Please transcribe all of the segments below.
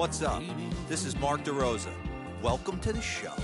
What's up? This is Mark DeRosa. Welcome to the show.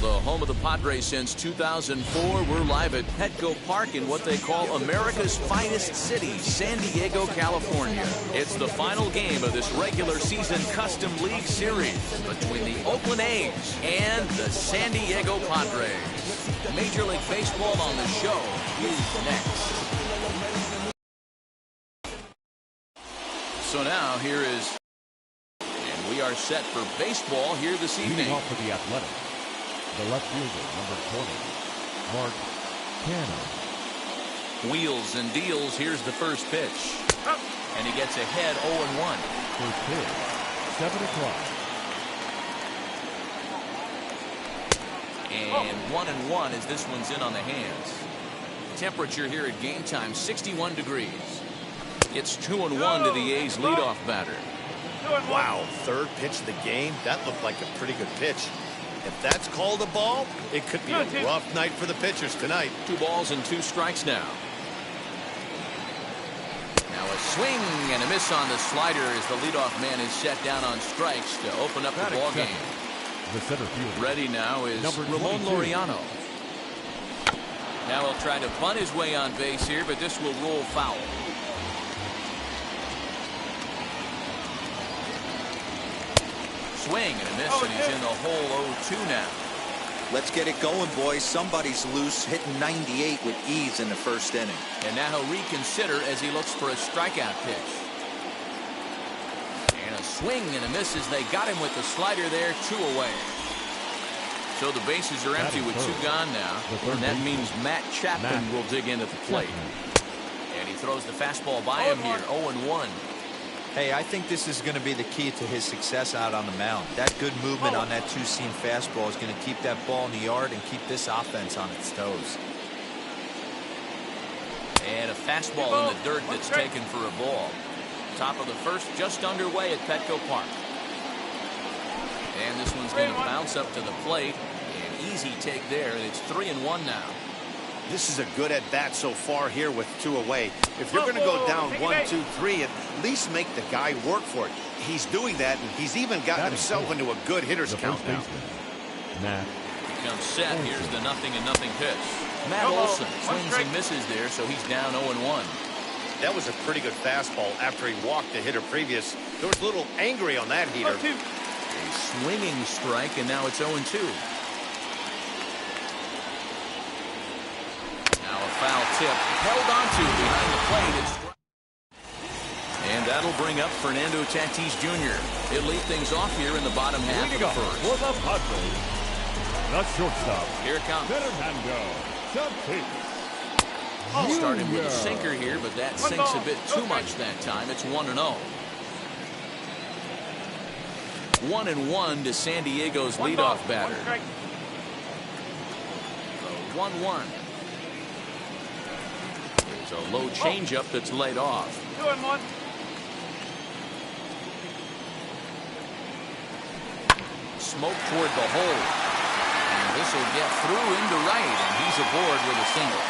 The home of the Padres since 2004, we're live at Petco Park in what they call America's finest city, San Diego, California. It's the final game of this regular season Custom League Series between the Oakland A's and the San Diego Padres. Major League Baseball on the show is next. So now here is, and we are set for baseball here this evening. Leading off for the Athletics, the left fielder, number 20, Mark Canha. Wheels and deals. Here's the first pitch. And he gets ahead 0-1. First pitch, 7 o'clock. And 1-1 as this one's in on the hands. Temperature here at game time, 61 degrees. It's 2-1 to the A's leadoff batter. Wow, third pitch of the game. That looked like a pretty good pitch. If that's called a ball, it could be a rough night for the pitchers tonight. 2 balls and 2 strikes now. Now a swing and a miss on the slider as the leadoff man is set down on strikes to open up the ball game. The center fielder. Ready now is Ramon Laureano. Now he'll try to bunt his way on base here, but this will roll foul. Swing and a miss, and he's in the hole 0-2 now. Let's get it going, boys. Somebody's loose, hitting 98 with ease in the first inning. And now he'll reconsider as he looks for a strikeout pitch. And a swing and a miss as they got him with the slider there, 2 away. So the bases are empty with 2 gone now. And that means Matt Chapman will dig in at the plate. And he throws the fastball by him here, 0-1. Hey, I think this is going to be the key to his success out on the mound. That good movement on that 2-seam fastball is going to keep that ball in the yard and keep this offense on its toes. And a fastball in the dirt that's taken for a ball. Top of the first, just underway at Petco Park. And this one's going to bounce up to the plate. An easy take there, and it's 3-1 now. This is a good at-bat so far here with 2 away. If you're going to go down 1, 2, 3, at least make the guy work for it. He's doing that, and he's even gotten himself into a good hitter's count now. Matt. Comes set. Here's the 0-0 pitch. Matt Olson swings and misses there, so he's down 0-1. That was a pretty good fastball after he walked the hitter previous. There was a little angry on that heater. A swinging strike, and now it's 0-2. Now a foul tip held onto behind the plate. And that'll bring up Fernando Tatis Jr. He'll lead things off here in the bottom half of the first. For the Padres, the shortstop. Here it comes. Fernando Tatis. Started with a sinker here, but that sinks a bit too much that time. It's 1-0. 1-1 to San Diego's leadoff batter. So 1-1. There's a low changeup that's laid off. 2-1. Smoke toward the hole. And this will get through into right, and he's aboard with a single.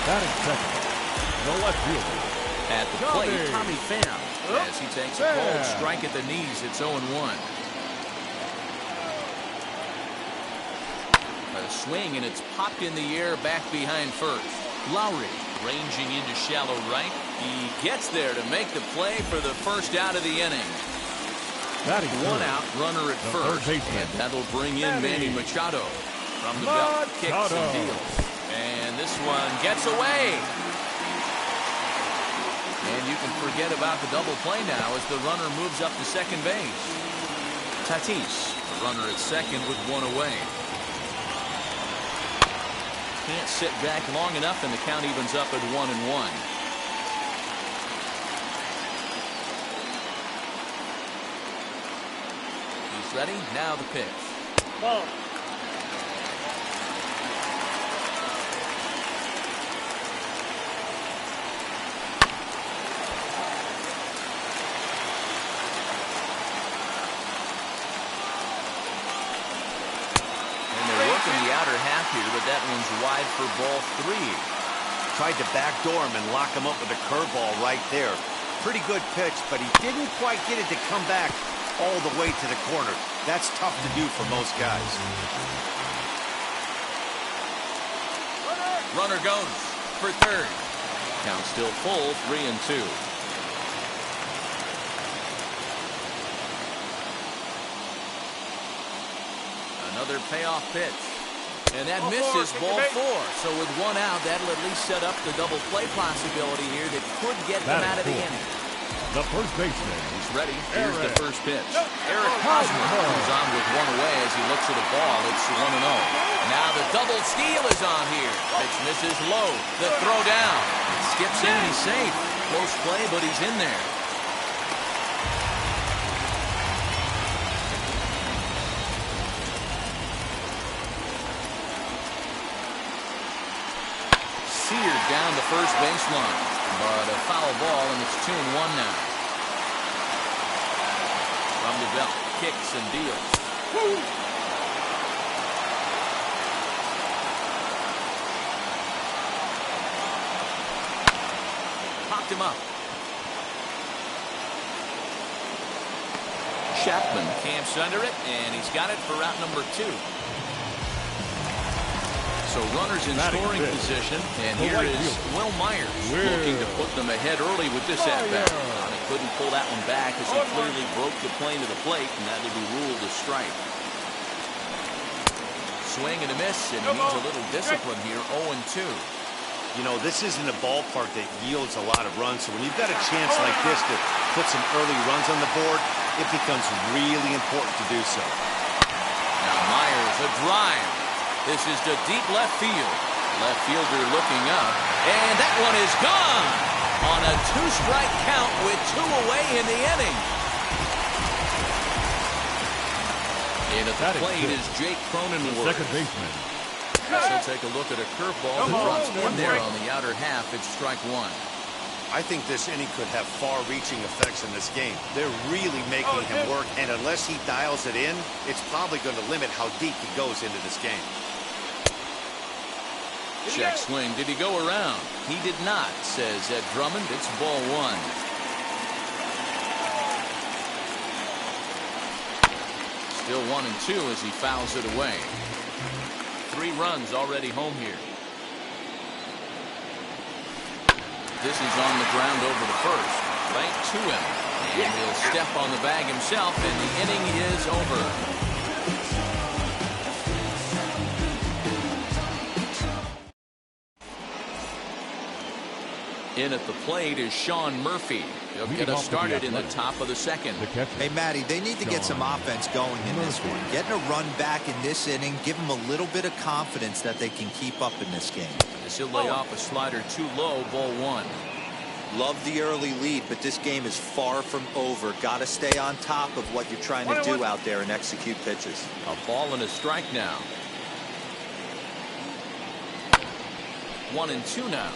Batting second, the left fielder. At the plate, Tommy Pham, as he takes a cold strike at the knees. It's 0-1. A swing, and it's popped in the air back behind first. Lowry ranging into shallow right. He gets there to make the play for the first out of the inning. One out, runner at first, and that'll bring in Manny Machado from the belt. Kicks and deals. And this one gets away. And you can forget about the double play now as the runner moves up to second base. Tatis, the runner at second with 1 away. Can't sit back long enough, and the count evens up at 1-1. He's ready. Now the pitch. Ball. The outer half here, but that one's wide for ball 3. Tried to backdoor him and lock him up with a curveball right there. Pretty good pitch, but he didn't quite get it to come back all the way to the corner. That's tough to do for most guys. Runner goes for third. Count still full, 3-2. Another payoff pitch. And that misses ball 4. So with 1 out, that'll at least set up the double play possibility here that could get them out of the inning. The first baseman. He's ready. Here's the first pitch. Eric Hosmer comes on with 1 away as he looks at a ball. It's 1-0. Now the double steal is on here. Pitch misses low. The throw down. Skips in. He's safe. Close play, but he's in there. Seared down the first baseline. But a foul ball, and it's 2-1 now. From the belt, kicks and deals. Woo! Popped him up. Chapman camps under it, and he's got it for route number 2. So runners in scoring position, and here is Will Myers looking to put them ahead early with this at-bat. He couldn't pull that one back as he clearly broke the plane to the plate, and that will be ruled a strike. Swing and a miss, and he needs a little discipline here. 0-2. You know, this isn't a ballpark that yields a lot of runs, so when you've got a chance like this to put some early runs on the board, it becomes really important to do so. Now Myers, a drive. This is to deep left field. Left fielder looking up, and that one is gone on a 2-strike count with 2 away in the inning. And at the plate is Jake Cronenworth. Second baseman. So take a look at a curveball that drops in there on the outer half. It's strike 1. I think this inning could have far-reaching effects in this game. They're really making him work, and unless he dials it in, it's probably going to limit how deep he goes into this game. Check swing. Did he go around? He did not, says Ed Drummond. It's ball 1. Still 1-2 as he fouls it away. 3 runs already home here. This is on the ground over the first. Right to him. And he'll step on the bag himself, and the inning is over. In at the plate is Sean Murphy. He'll get us started in the top of the second. Hey, Matty, they need to get some offense going in this one. Getting a run back in this inning, give them a little bit of confidence that they can keep up in this game. As he'll lay off a slider too low, ball 1. Love the early lead, but this game is far from over. Got to stay on top of what you're trying to do out there and execute pitches. A ball and a strike now. 1-2 now.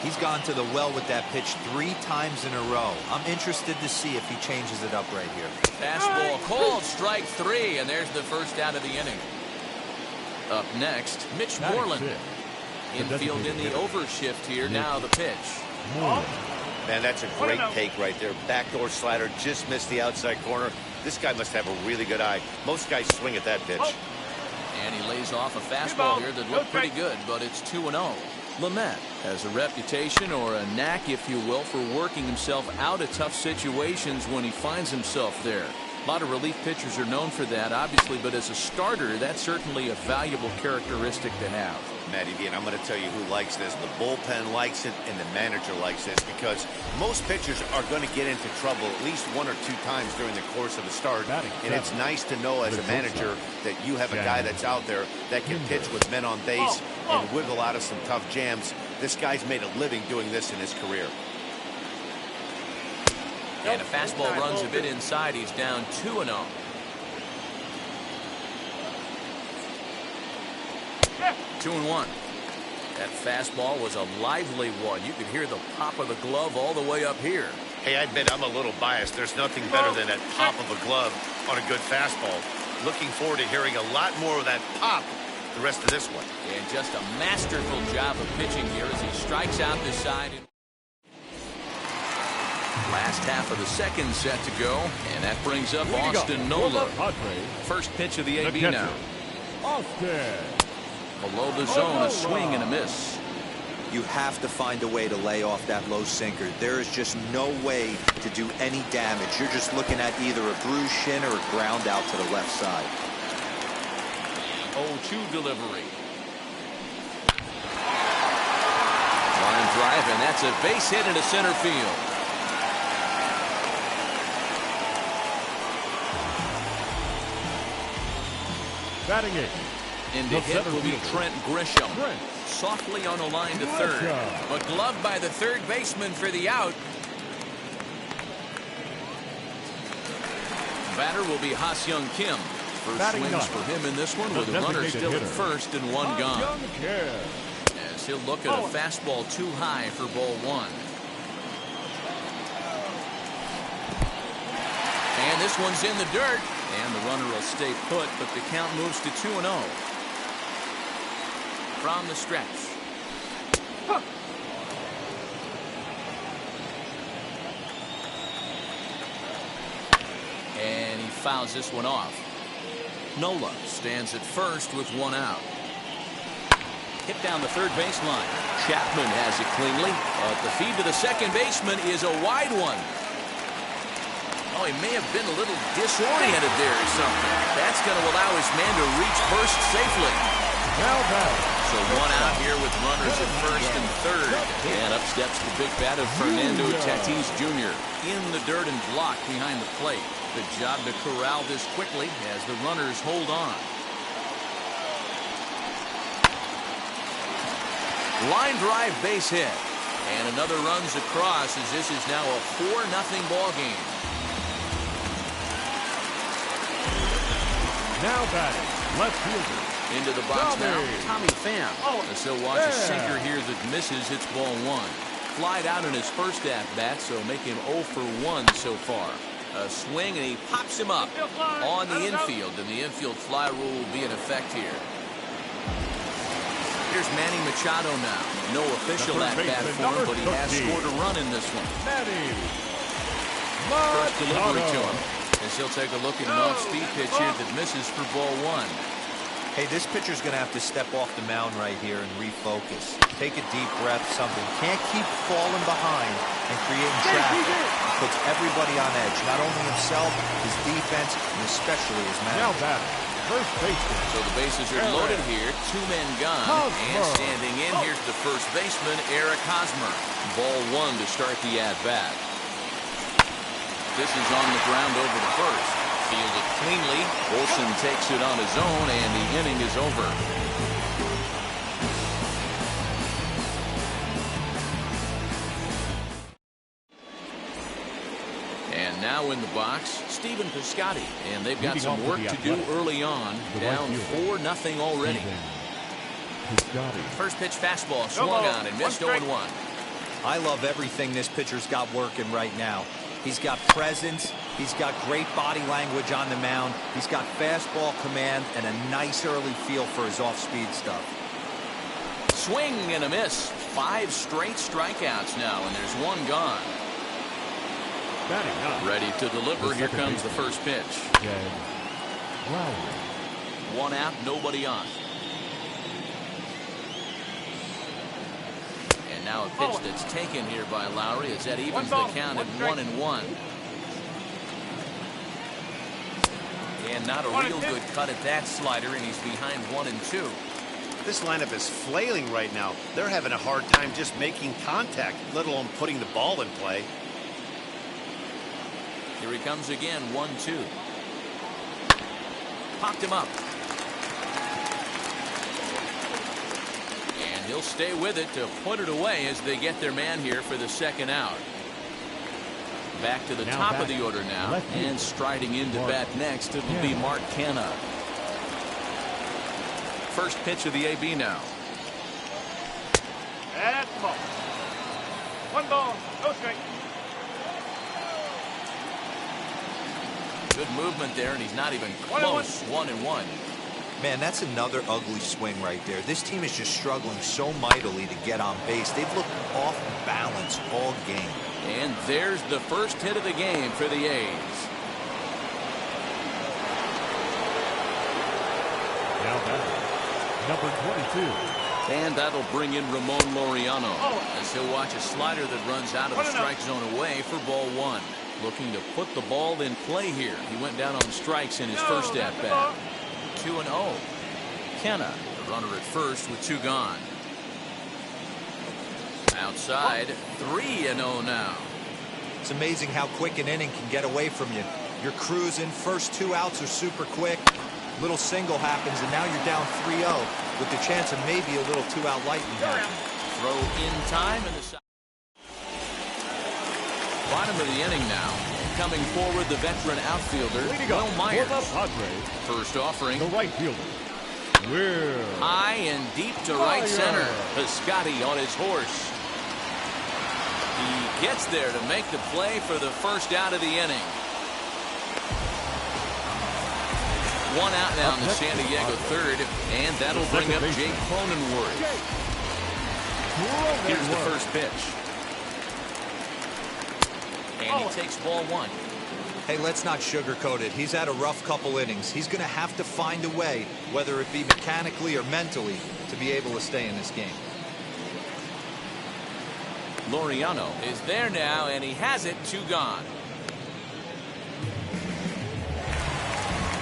He's gone to the well with that pitch 3 times in a row. I'm interested to see if he changes it up right here. Fastball called, strike 3, and there's the first out of the inning. Up next, Mitch Moreland. Infield in the overshift here. Now the pitch. Man, that's a great take right there. Backdoor slider, just missed the outside corner. This guy must have a really good eye. Most guys swing at that pitch. And he lays off a fastball here that looked pretty good, but it's 2-0. Lamet has a reputation, or a knack, if you will, for working himself out of tough situations when he finds himself there. A lot of relief pitchers are known for that, obviously, but as a starter, that's certainly a valuable characteristic to have. Matty V, and I'm going to tell you who likes this. The bullpen likes it, and the manager likes this, because most pitchers are going to get into trouble at least 1 or 2 times during the course of a start. And it's nice to know as a manager that you have a guy that's out there that can pitch with men on base and wiggle out of some tough jams. This guy's made a living doing this in his career. And a fastball runs a bit inside. He's down 2-0. Yeah. 2-1. That fastball was a lively one. You could hear the pop of the glove all the way up here. Hey, I admit I'm a little biased. There's nothing better than that pop of a glove on a good fastball. Looking forward to hearing a lot more of that pop the rest of this one. And just a masterful job of pitching here as he strikes out this side. Last half of the second set to go, and that brings up Austin Nola. First pitch of the AB now. Austin. Below the zone, a swing and a miss. You have to find a way to lay off that low sinker. There is just no way to do any damage. You're just looking at either a bruised shin or a ground out to the left side. 0-2 delivery. Line drive, and that's a base hit into center field. Batting it. In to hit will be Trent Grisham. Softly on the line to third. But gloved by the third baseman for the out. Batter will be Ha-Seong Kim. First swings for him in this one with a runner still at first and one gone. As he'll look at a fastball too high for ball one. And this one's in the dirt. And the runner will stay put, but the count moves to 2-0. From the stretch. And he fouls this one off. Nola stands at first with one out. Hit down the third baseline. Chapman has it cleanly, but the feed to the second baseman is a wide one. Oh, he may have been a little disoriented there or something. That's going to allow his man to reach first safely. So one out here with runners at first and third. And up steps the big bat of Fernando Tatis Jr. in the dirt and blocked behind the plate. Good job to corral this quickly as the runners hold on. Line drive base hit. And another runs across as this is now a 4-0 ball game. Now batting, left fielder. Into the box now, Tommy Pham. As he'll watch a sinker here that misses, hits ball one. Flied out in his first at-bat, so make him 0 for 1 so far. A swing, and he pops him up on the infield, and the infield fly rule will be in effect here. Here's Manny Machado now. No official at-bat for him, but he has scored a run in this one. First delivery to him. As he'll take a look at an off-speed pitch here that misses for ball one. Hey, this pitcher's going to have to step off the mound right here and refocus. Take a deep breath, something. Can't keep falling behind and creating traffic. It puts everybody on edge, not only himself, his defense, and especially his man. Now batting, first baseman. So the bases are loaded here. Two men gone. And standing in, here's the first baseman, Eric Hosmer. Ball one to start the at-bat. This is on the ground over the first. Fielded cleanly. Olsen takes it on his own, and the inning is over. And now in the box, Stephen Piscotty. And they've got some work to do early on. Down 4-0 already. First pitch fastball swung on and missed 0-1. I love everything this pitcher's got working right now. He's got presence. He's got great body language on the mound. He's got fastball command and a nice early feel for his off-speed stuff. Swing and a miss. 5 straight strikeouts now, and there's one gone. Ready to deliver. Here comes the first pitch. One out, nobody on. And now a pitch that's taken here by Lowry as that evens the count at 1-1. And not a real good cut at that slider, and he's behind 1-2. This lineup is flailing right now. They're having a hard time just making contact, let alone putting the ball in play. Here he comes again, 1-2. Popped him up. And he'll stay with it to put it away as they get their man here for the second out. Back to the top of the order now, and striding into bat next, it'll be Mark Canha. First pitch of the AB now. That's the ball. 1 ball, no strike. Good movement there, and he's not even close. 1-1. Man, that's another ugly swing right there. This team is just struggling so mightily to get on base. They've looked off balance all game. And there's the first hit of the game for the A's. Now batting, number 22. And that'll bring in Ramon Laureano as he'll watch a slider that runs out of the strike zone away for ball one. Looking to put the ball in play here. He went down on strikes in his first at-bat. 2-0. Canha, the runner at first with 2 gone. Outside, 3-0 now. It's amazing how quick an inning can get away from you. You're cruising. First 2 outs are super quick. Little single happens, and now you're down 3-0 with the chance of maybe a little 2-out lightning happening. Throw in time in the bottom of the inning now. Coming forward, the veteran outfielder, Will Myers. First First offering. the right fielder. Will. High and deep to right center. Piscotti on his horse. He gets there to make the play for the first out of the inning. One out now in the San Diego third, and that'll bring up Jake Cronenworth. Here's the first pitch. And he takes ball one. Hey, let's not sugarcoat it. He's had a rough couple innings. He's going to have to find a way, whether it be mechanically or mentally, to be able to stay in this game. Laureano is there now, and he has it. 2 gone.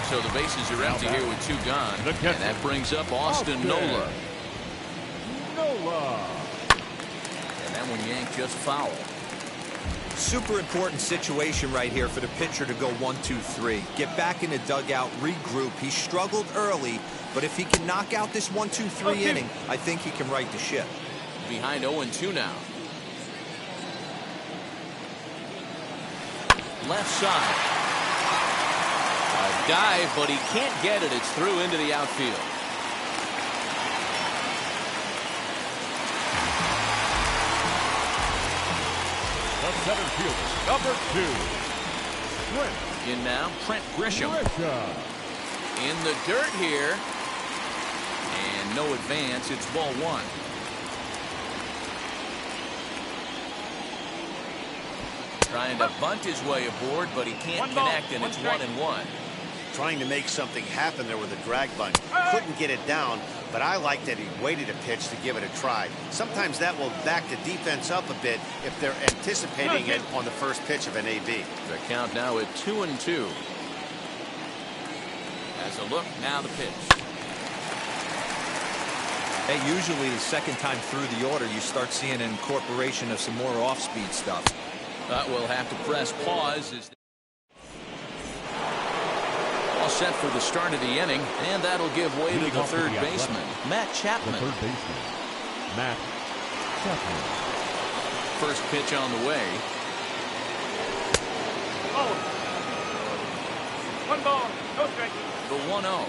So the bases are empty here with 2 gone. And that brings up Austin Nola. And that one yanked just foul. Super important situation right here for the pitcher to go 1-2-3. Get back in the dugout, regroup. He struggled early, but if he can knock out this 1-2-3 inning, I think he can right the ship. Behind 0-2 now. Left side. A dive, but he can't get it. It's through into the outfield. The center fielder, number 2. Trent. In now, Trent Grisham. In the dirt here. And no advance. It's ball 1. Trying to bunt his way aboard, but he can't connect, and it's 1-1. Trying to make something happen there with a drag bunt. Couldn't get it down, but I like that he waited a pitch to give it a try. Sometimes that will back the defense up a bit if they're anticipating it on the first pitch of an AB. The count now at 2-2. As a look, now the pitch. Hey, usually the second time through the order, you start seeing an incorporation of some more off-speed stuff. We'll have to press pause. All set for the start of the inning, and that'll give way to the third baseman, Matt Chapman. The third baseman, Matt Chapman. First pitch on the way. Oh. 1 ball, no strike. The 1-0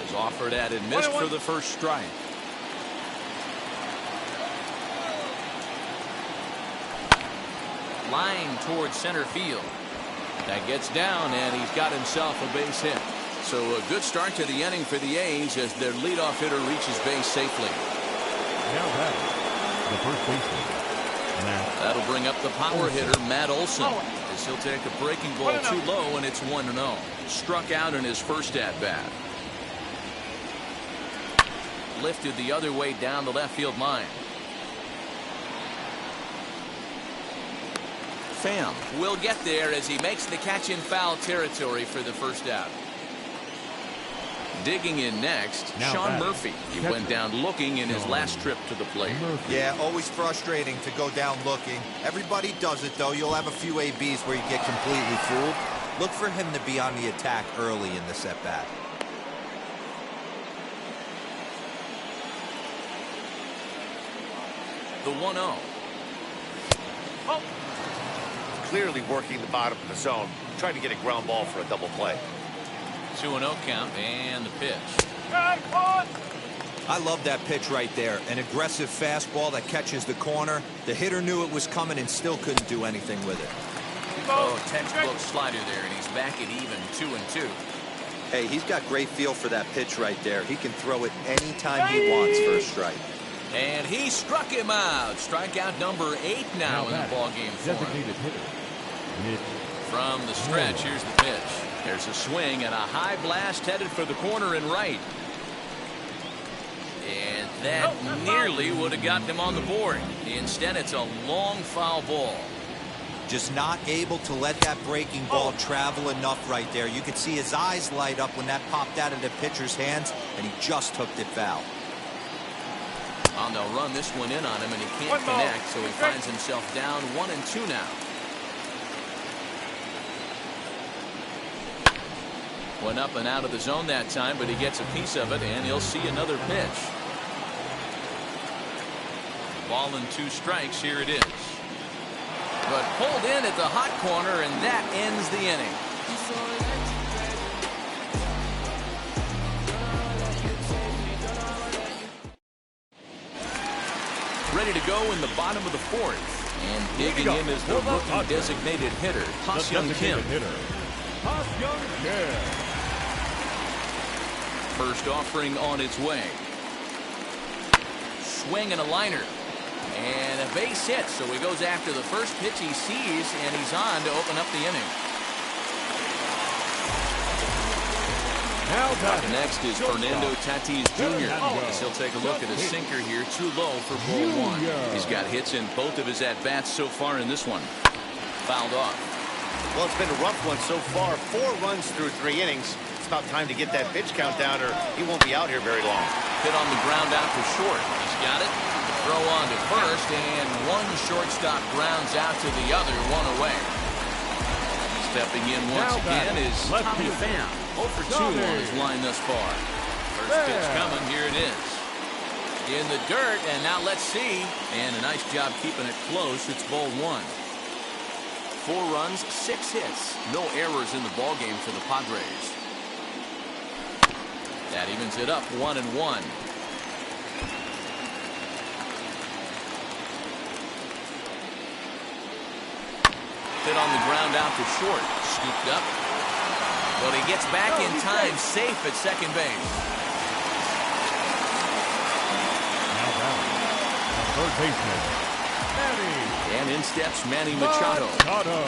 is offered at and missed for the first strike. Line towards center field. That gets down, and he's got himself a base hit. So a good start to the inning for the A's as their leadoff hitter reaches base safely. Now that the first baseman, Matt. That'll bring up the power hitter, Matt Olson. As he'll take a breaking ball too low, and it's 1-0. Struck out in his first at-bat. Lifted the other way down the left field line. Pham will get there as he makes the catch in foul territory for the first out. Digging in next, now Sean Murphy. He went down looking in his last trip to the plate. Yeah, always frustrating to go down looking. Everybody does it, though. You'll have a few ABs where you get completely fooled. Look for him to be on the attack early in this at-bat. The 1-0. Oh. Clearly working the bottom of the zone, trying to get a ground ball for a double play. 2-0 count, and the pitch. I love that pitch right there. An aggressive fastball that catches the corner. The hitter knew it was coming and still couldn't do anything with it. Oh, textbook slider there, and he's back at even 2-2. Hey, he's got great feel for that pitch right there. He can throw it anytime he wants for a strike. And he struck him out. Strikeout number 8 now in the ballgame for him. From the stretch, here's the pitch. There's a swing and a high blast headed for the corner and right. And that nearly would have gotten him on the board. Instead, it's a long foul ball. Just not able to let that breaking ball travel enough right there. You could see his eyes light up when that popped out of the pitcher's hands, and he just hooked it foul. And they'll run this one in on him, and he can't connect, so he finds himself down 1-2 now. Went up and out of the zone that time, but he gets a piece of it, and he'll see another pitch. Ball and 2 strikes, here it is. But pulled in at the hot corner, and that ends the inning. go in the bottom of the fourth. And digging in is the rookie designated hitter, Ha-Seong Kim. First offering on its way. Swing and a liner. And a base hit, so he goes after the first pitch he sees, and he's on to open up the inning. Up next is Fernando Tatis Jr. He'll take a look at a sinker here, too low for ball one. He's got hits in both of his at-bats so far in this one. Fouled off. Well, it's been a rough one so far. 4 runs through 3 innings. It's about time to get that pitch count down, or he won't be out here very long. Hit on the ground out for short. He's got it. Throw on to first, and one shortstop grounds out to the other, one away. Stepping in once again is Tommy Pham. 0 for 2 on his line thus far. First pitch coming, here it is. In the dirt, and now let's see. And a nice job keeping it close. It's ball 1. 4 runs, 6 hits. No errors in the ballgame for the Padres. That evens it up 1-1. Hit on the ground out to short. Scooped up. But he gets back in time, safe at second base. Now batting, the third baseman, Manny. And in steps Manny Machado. Machado.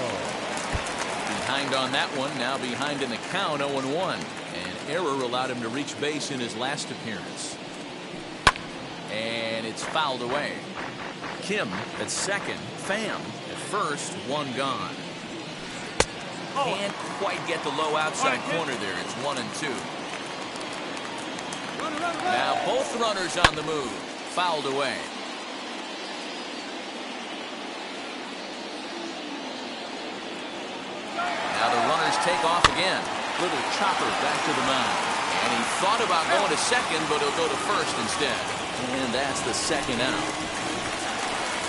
Behind on that one, now behind in the count, 0-1. An error allowed him to reach base in his last appearance. And it's fouled away. Kim at second, Pham at first, 1 gone. Can't quite get the low outside corner there. It's 1-2. Now both runners on the move. Fouled away. Now the runners take off again. Little chopper back to the mound. And he thought about going to second, but he'll go to first instead. And that's the second out.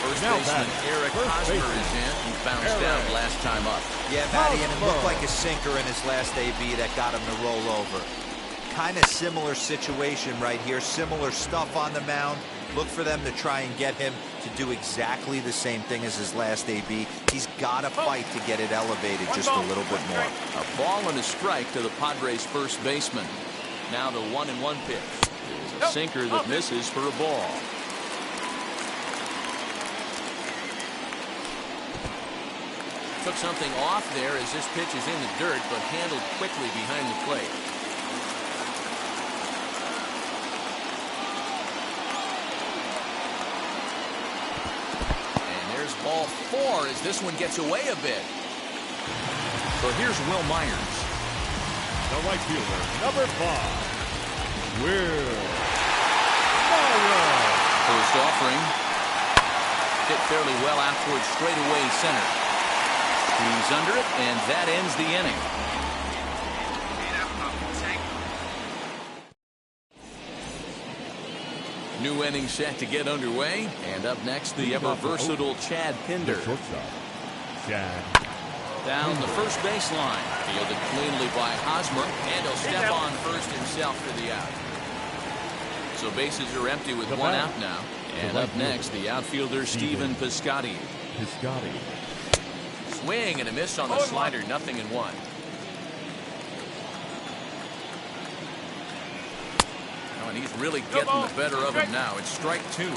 First baseman Eric Hosmer is in. He bounced out last time up. Yeah, Matty, and it looked like a sinker in his last AB that got him to roll over. Kind of similar situation right here. Similar stuff on the mound. Look for them to try and get him to do exactly the same thing as his last AB. He's got to fight to get it elevated just a little bit more. A ball and a strike to the Padres' first baseman. Now the 1-1 pitch. It is a sinker that misses for a ball. Took something off there as this pitch is in the dirt, but handled quickly behind the plate. And there's ball 4 as this one gets away a bit. So here's Will Myers. The right fielder, number 5, Will Myers. First offering. Hit fairly well out towards straightaway center. He's under it, and that ends the inning. New inning set to get underway. And up next, the ever-versatile Chad Pinder. Shortstop, Chad. Down the first baseline. Fielded cleanly by Hosmer, and he'll step on first himself for the out. So bases are empty with 1 out now. And up next, the outfielder Stephen Piscotty. Swing and a miss on the slider, 0-1. Oh, and he's really getting the better of him now. It's strike 2.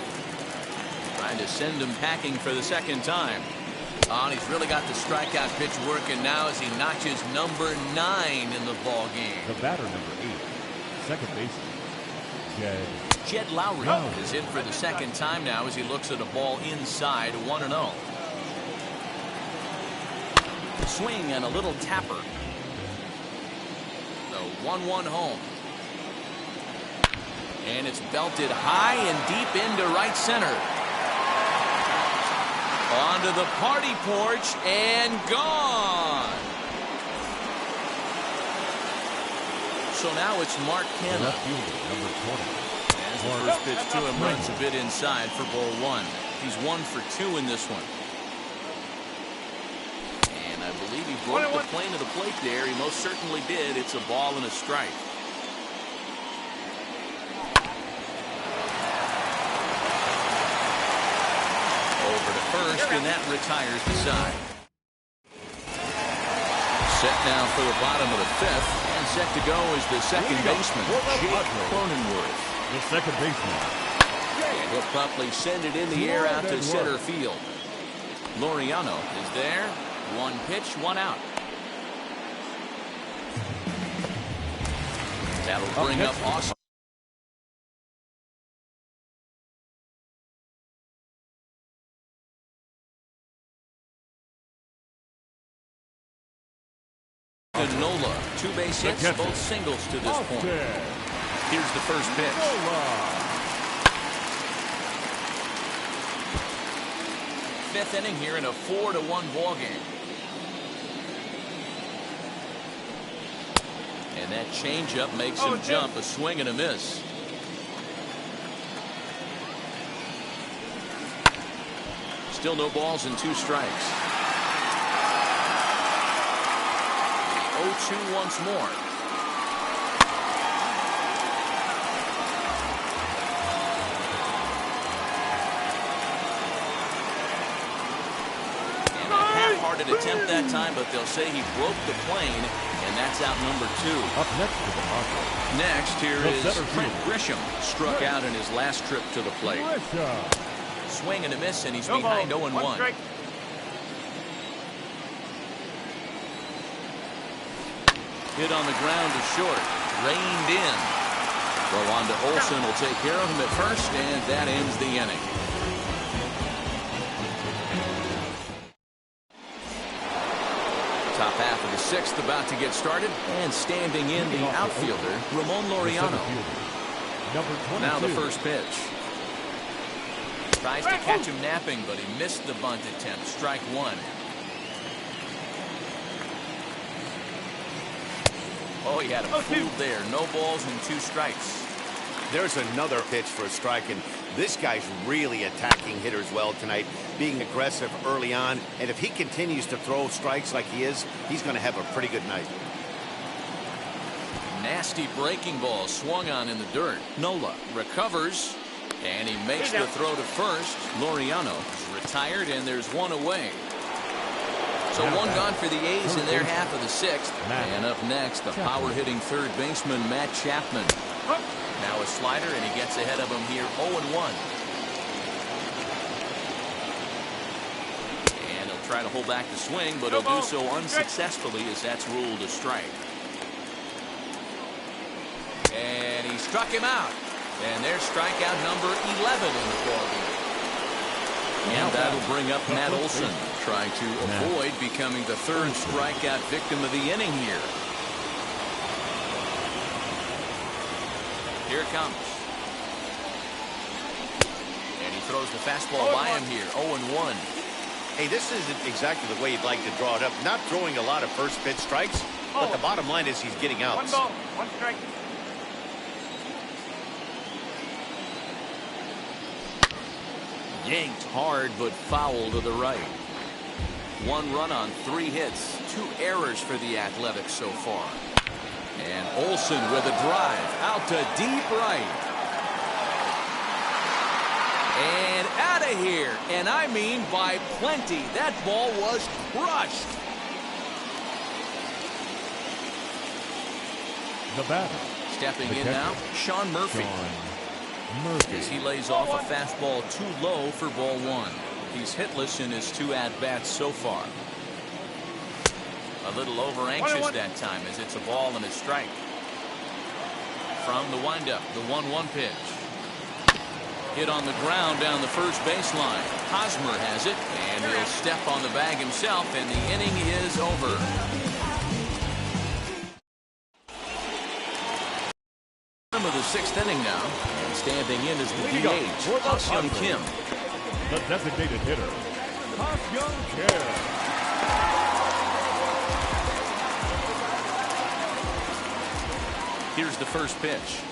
Trying to send him packing for the second time. Oh, and he's really got the strikeout pitch working now as he notches number 9 in the ball game. The batter, number 8, second baseman, Jed Lowry is in for the second time now as he looks at a ball inside, 1-0. Swing and a little tapper. The 1-1 home. And it's belted high and deep into right center. Onto the party porch and gone. So now it's Mark Canha. left fielder, number 20. As the first pitch to him runs a bit inside for ball 1. He's 1 for 2 in this one. I believe he broke the plane of the plate there. He most certainly did. It's a ball and a strike. first, and that retires the side. Set now for the bottom of the fifth, and set to go is the second baseman, Jake Cronenworth. The second baseman. And he'll promptly send it in the air out to center field. Laureano is there. One pitch, one out. That'll bring up Austin Nola. Two base hits, both singles to this point. Here's the first pitch. Fifth inning here in a 4-1 ball game. And that changeup makes him jump, a swing and a miss. Still no balls and 2 strikes. 0-2 once more. And a half-hearted attempt that time, but they'll say he broke the plane, and that's out number 2. Up next to the Padres. Next, here is Trent Grisham, struck out in his last trip to the plate. Swing and a miss, and he's behind 0-1. Hit on the ground to short, reined in. Throw on to Olsen, will take care of him at first, and that ends the inning. Top half of the 6th about to get started, and standing in the outfielder, Ramon Laureano. Now the first pitch. Tries to catch him napping, but he missed the bunt attempt. Strike 1. Oh, he had a fool there. No balls and 2 strikes. There's another pitch for a strike, and this guy's really attacking hitters well tonight, being aggressive early on, and if he continues to throw strikes like he is, he's going to have a pretty good night. Nasty breaking ball swung on in the dirt. Nola recovers, and he makes the throw to first. Laureano is retired, and there's 1 away. So 1 gone for the A's in their half of the 6th. And up next, the power-hitting third baseman, Matt Chapman. Now a slider, and he gets ahead of him here, 0-1. And he'll try to hold back the swing, but he'll do so unsuccessfully as that's ruled a strike. And he struck him out. And there's strikeout number 11 in the ballgame. And that'll bring up Matt Olsen, trying to avoid becoming the 3rd strikeout victim of the inning here. Here it comes. And he throws the fastball by him here, 0-1. Hey, this isn't exactly the way you'd like to draw it up. Not throwing a lot of first pitch strikes, but the bottom line is he's getting outs. 1 ball, 1 strike. Yanked hard, but foul to the right. 1 run on 3 hits, 2 errors for the Athletics so far. And Olsen with a drive out to deep right. And out of here. And I mean by plenty. That ball was crushed. The batter. Stepping in now, Sean Murphy. As he lays off a fastball too low for ball 1. He's hitless in his 2 at-bats so far. A little over-anxious that time as it's a ball and a strike. From the windup, the 1-1 pitch. Hit on the ground down the first baseline. Hosmer has it, and he'll step on the bag himself, and the inning is over. Of the 6th inning now, and standing in is the DH, Ha-Seong Kim. The designated hitter, Ha-Seong Kim. Here's the first pitch.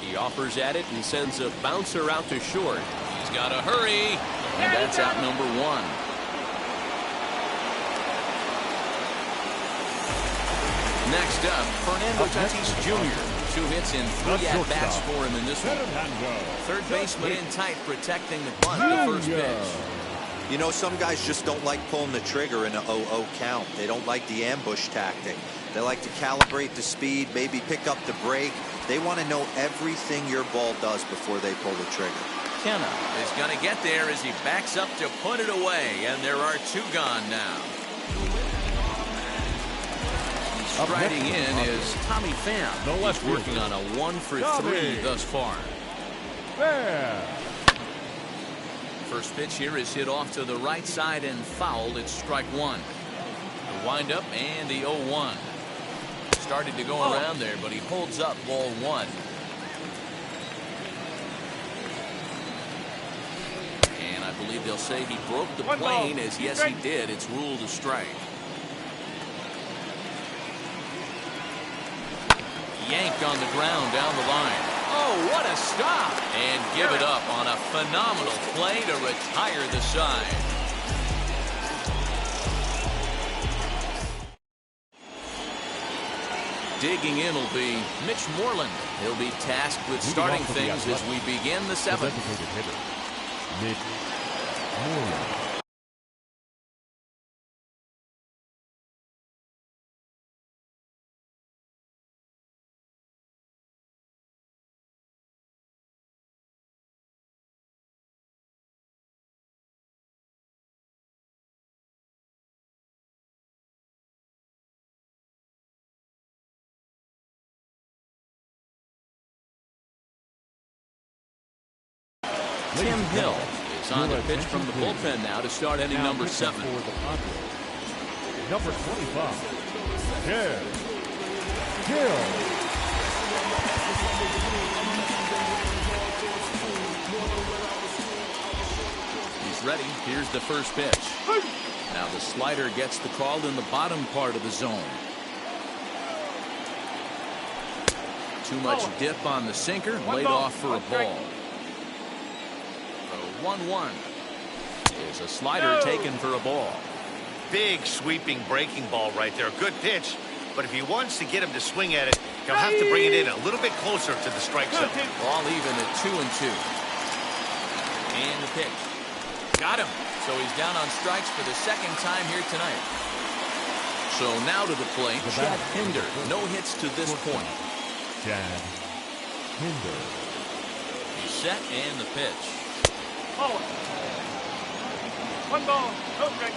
He offers at it and sends a bouncer out to short. He's got to hurry, and that's out number 1. Next up, Fernando Tatis Jr. 2 hits and 3 at-bats for him in this one. Third baseman in tight, protecting the bunt, the first pitch. You know, some guys just don't like pulling the trigger in an 0-0 count. They don't like the ambush tactic. They like to calibrate the speed, maybe pick up the break. They want to know everything your ball does before they pull the trigger. Kenna is going to get there as he backs up to put it away, and there are 2 gone now. Striding in is Tommy Pham. He's working on a 1-for-3 thus far. First pitch here is hit off to the right side and fouled. It's strike 1. The windup and the 0-1. Started to go around there, but he holds up ball 1. And I believe they'll say he broke the plane, as yes he did. It's ruled a strike. Yanked on the ground down the line. Oh, what a stop! And give it up on a phenomenal play to retire the side. Digging in will be Mitch Moreland. He'll be tasked with starting things as we begin the 7th. Mitch Moreland. Tim Hill is on to pitch from the bullpen now to start inning number 7. Number 25, Ted Hill. He's ready. Here's the first pitch. Now the slider gets the call in the bottom part of the zone. Too much dip on the sinker, laid off for a ball. 1-1 is a slider taken for a ball. Big sweeping breaking ball right there. Good pitch. But if he wants to get him to swing at it, he'll have to bring it in a little bit closer to the strike zone. Ball even at 2-2. And the pitch. Got him. So he's down on strikes for the 2nd time here tonight. So now to the plate, Chad Pinder. No hits to this point. Chad Pinder. He's set and the pitch. 1 ball, no strike.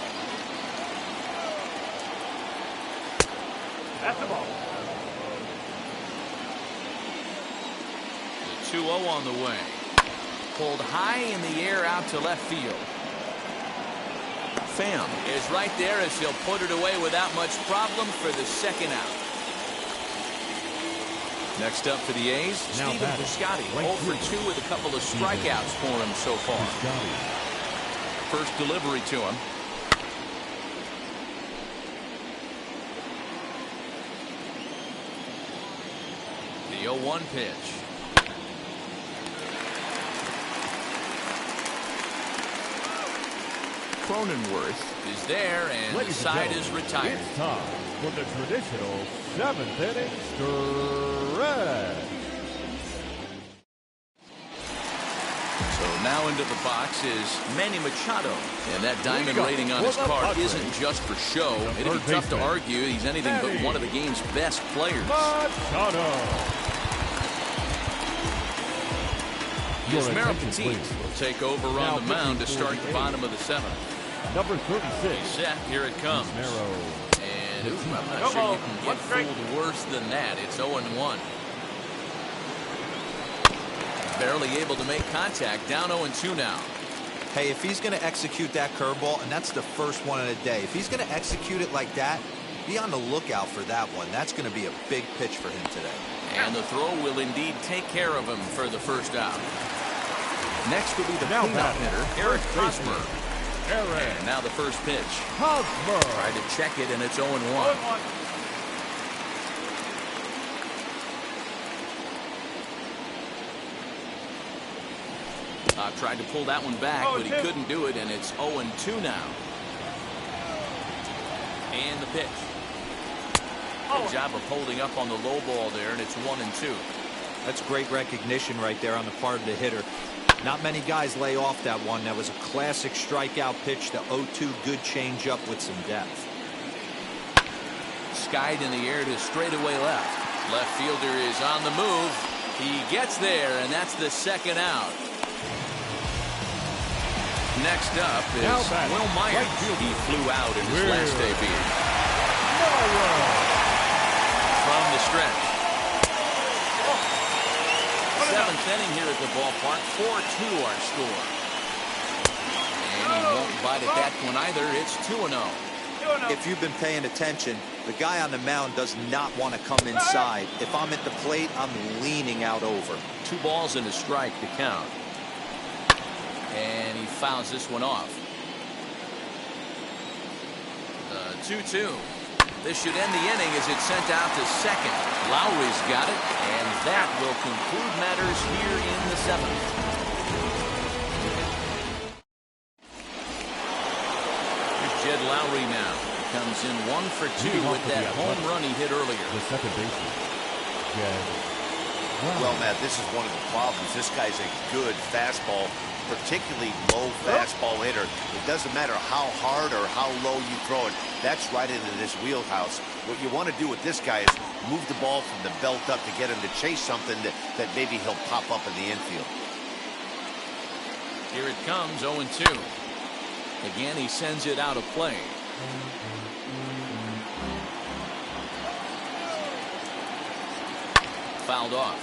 That's the ball. The 2-0 on the way. Pulled high in the air out to left field. Pham is right there as he'll put it away without much problem for the 2nd out. Next up for the A's, Stephen Piscotty, 0 for 2 with a couple of strikeouts for him so far. First delivery to him. The 0-1 pitch. Cronenworth is there, and the side is retired. It's time for the traditional 7th inning stretch. So now into the box is Manny Machado, and that diamond rating on his card isn't just for show. It'd be tough to argue he's anything but one of the game's best players. Machado. Yasmero Petit will take over on the mound to start the bottom of the 7th. Number 36. He's set. Here it comes. And I'm not sure you can get fooled worse than that. It's 0-1. Barely able to make contact. Down 0-2 now. Hey, if he's going to execute that curveball, and that's the first one of the day, if he's going to execute it like that, be on the lookout for that one. That's going to be a big pitch for him today. And the throw will indeed take care of him for the first out. Next will be the cleanup hitter, Eric Hosmer. And now the first pitch. Hosmer. Tried to check it, and it's 0-1. Tried to pull that one back, but he couldn't do it, and it's 0-2 now. And the pitch. Good job of holding up on the low ball there, and it's 1-2. That's great recognition right there on the part of the hitter. Not many guys lay off that one. That was a classic strikeout pitch. The 0-2 good changeup with some depth. Skied in the air to straightaway left. Left fielder is on the move. He gets there, and that's the second out. Next up is Will Myers. He flew out in his last debut. From the stretch. Seventh inning here at the ballpark. 4-2 our score. And he won't bite at that one either. It's 2-0. If you've been paying attention, the guy on the mound does not want to come inside. If I'm at the plate, I'm leaning out over. 2 balls and a strike to count. And he fouls this one off. 2-2. This should end the inning as it's sent out to second. Lowry's got it, and that will conclude matters here in the 7th. Here's Jed Lowry now. Comes in 1 for 2 with that home run he hit earlier. The second baseman, Jed. Well, Matt, this is one of the problems. This guy's a good fastball, particularly low fastball hitter. It doesn't matter how hard or how low you throw it. That's right into this wheelhouse. What you want to do with this guy is move the ball from the belt up to get him to chase something that maybe he'll pop up in the infield. Here it comes, 0-2. Again, he sends it out of play. Fouled off.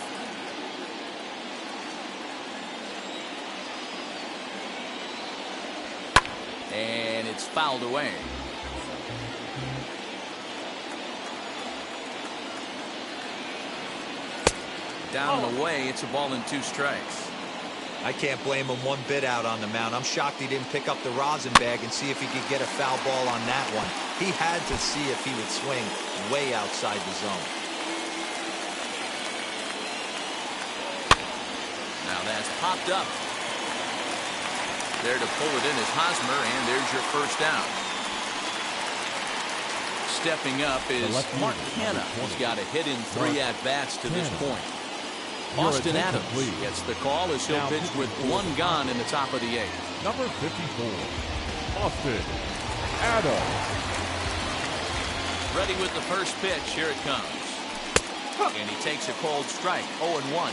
And it's fouled away. Down and away, it's a ball and 2 strikes. I can't blame him one bit out on the mound. I'm shocked he didn't pick up the rosin bag and see if he could get a foul ball on that one. He had to see if he would swing way outside the zone. Now that's popped up. There to pull it in is Hosmer, and there's your first down. Stepping up is Mark Hanna. He's got a hit in 3 at-bats to this point. Austin Adams gets the call as he'll pitch with 1 gone in the top of the 8th. Number 54, Austin Adams. Ready with the first pitch. Here it comes. And he takes a cold strike. 0-1.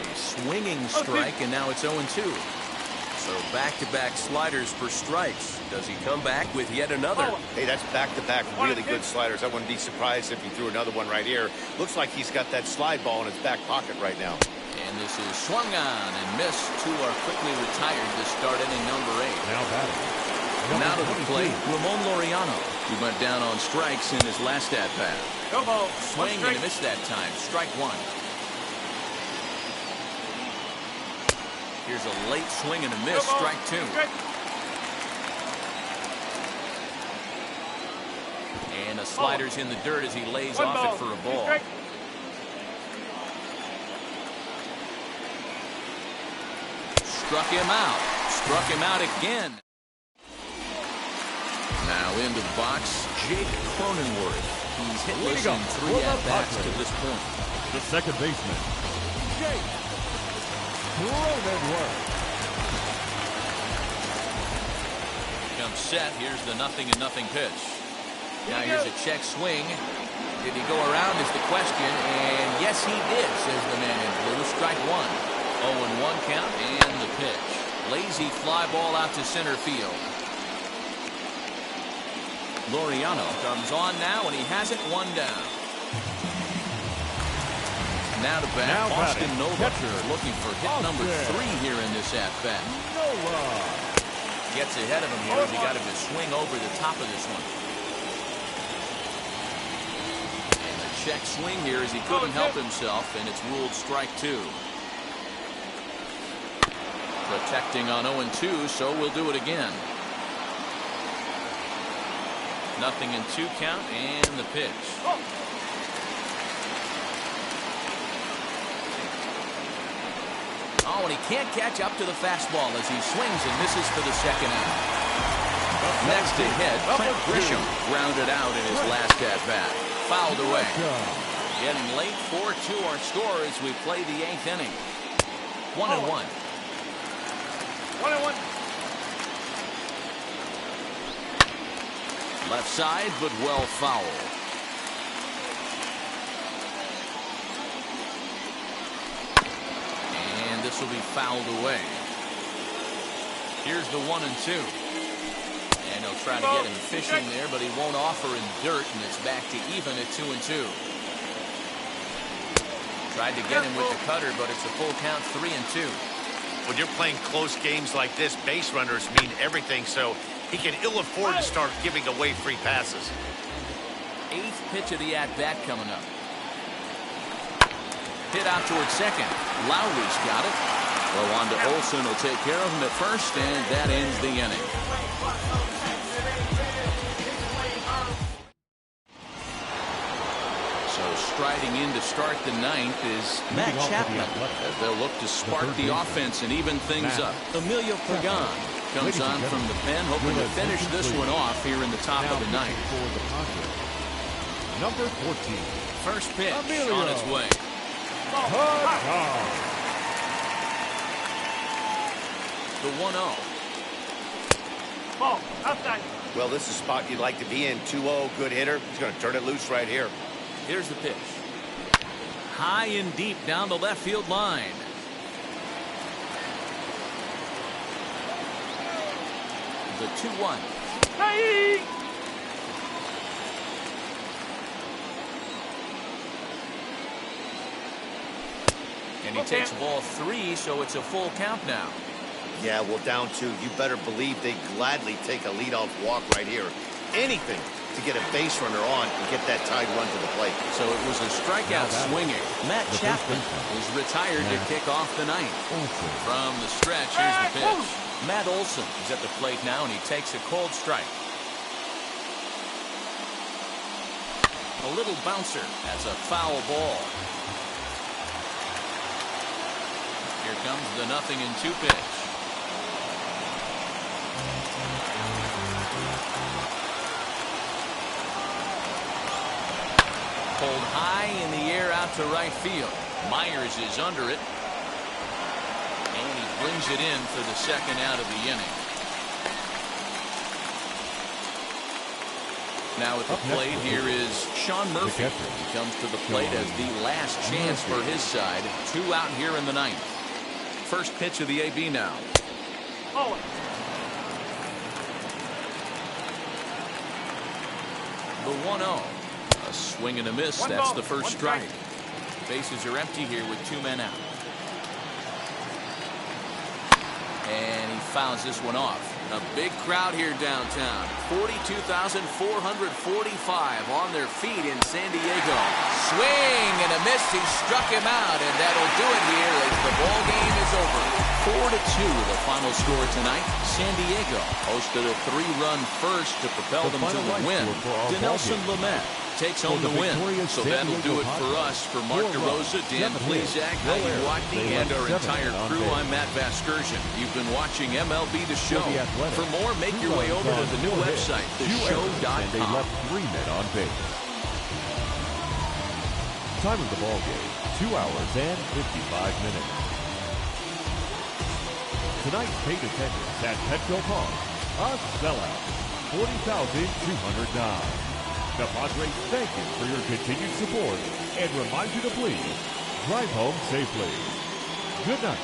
A swinging strike, and now it's 0-2. So back-to-back sliders for strikes. Does he come back with yet another? Hey, that's back-to-back really good sliders. I wouldn't be surprised if he threw another one right here. Looks like he's got that slide ball in his back pocket right now. And this is swung on and missed. 2 are quickly retired to start inning number 8. Now batting. Now to the plate, Ramon Laureano. He went down on strikes in his last at-bat. Swing and a miss that time. Strike 1. Here's a late swing and a miss. Strike 2. And the slider's in the dirt as he lays off it for a ball. Struck him out. Struck him out again. Now into the box, Jake Cronenworth. He's hitless in 3 at-bats to this point. The second baseman, Jake Cronenworth. Comes set. Here's the 0-0 pitch. Now here's a check swing. Did he go around is the question. And yes, he did, says the man in blue. Strike 1. 0-1 count and the pitch. Lazy fly ball out to center field. Laureano comes on now, and he has it 1 down. Now to bat, Austin Nova looking for hit number 3 here in this at-bat. Gets ahead of him here as he got him to swing over the top of this one. And the check swing here as he couldn't help himself, and it's ruled strike 2. Protecting on 0-2, so we'll do it again. 0-2 count and the pitch. Oh, and he can't catch up to the fastball as he swings and misses for the second out. The Next to hit, Clint Grisham grounded out in his last at-bat. Fouled away. Getting late, 4-2 our score as we play the 8th inning. 1-1. 1-1. Left side, but well fouled. And this will be fouled away. Here's the 1-2. And he'll try to get him fishing there, but he won't offer in dirt, and it's back to even at 2-2. Tried to get him with the cutter, but it's a full count, 3-2. When you're playing close games like this, base runners mean everything, so he can ill afford to start giving away free passes. 8th pitch of the at-bat coming up. Hit out towards second. Lowry's got it. Well, on to Olsen will take care of him at first, and that ends the inning. So striding in to start the 9th is Matt Chapman, as they'll look to spark the offense and even things up. Emilio Pagan comes on from the pen, hoping to finish this one off here in the top of the 9th. Number 14. First pitch Emilio. on its way. The 1-0. Ball. Outside. Well, this is a spot you'd like to be in. 2-0, good hitter. He's going to turn it loose right here. Here's the pitch. High and deep down the left field line. The 2-1. Hey! And he takes ball 3, so it's a full count now. Yeah, well, down 2. You better believe they gladly take a leadoff walk right here. Anything to get a base runner on and get that tied run to the plate. So it was a strikeout swinging. Matt Chapman is retired to kick off the 9th. From the stretch, here's the pitch. Matt Olson is at the plate now, and he takes a cold strike. A little bouncer. That's a foul ball. Here comes the 0-2 pitch. Pulled high in the air out to right field. Myers is under it. And he brings it in for the second out of the inning. Now at the plate here is Sean Murphy. He comes to the plate as the last chance for his side. 2 out here in the 9th. First pitch of the AB now. Oh. The 1-0. A swing and a miss. That's the first strike. Bases are empty here with 2 men out. And he fouls this one off. A big crowd here downtown. 42,445 on their feet in San Diego. Swing and a miss. He struck him out, and that'll do it here as the ball game is over. 4-2 the final score tonight. San Diego hosted a 3-run first to propel them to the win. Dinelson Lamet takes home the win. So that'll do it for us. For Mark DeRosa, Dan Plesac, Heidi Watney, and our entire crew, I'm Matt Vasgersian. You've been watching MLB The Show. For more, make your way over to the new website, theshow.com. They left 3 men on base. Time of the ball game, 2 hours and 55 minutes. Tonight's paid attendance at Petco Park, a sellout, 40,209. The Padres thank you for your continued support and remind you to please drive home safely. Good night.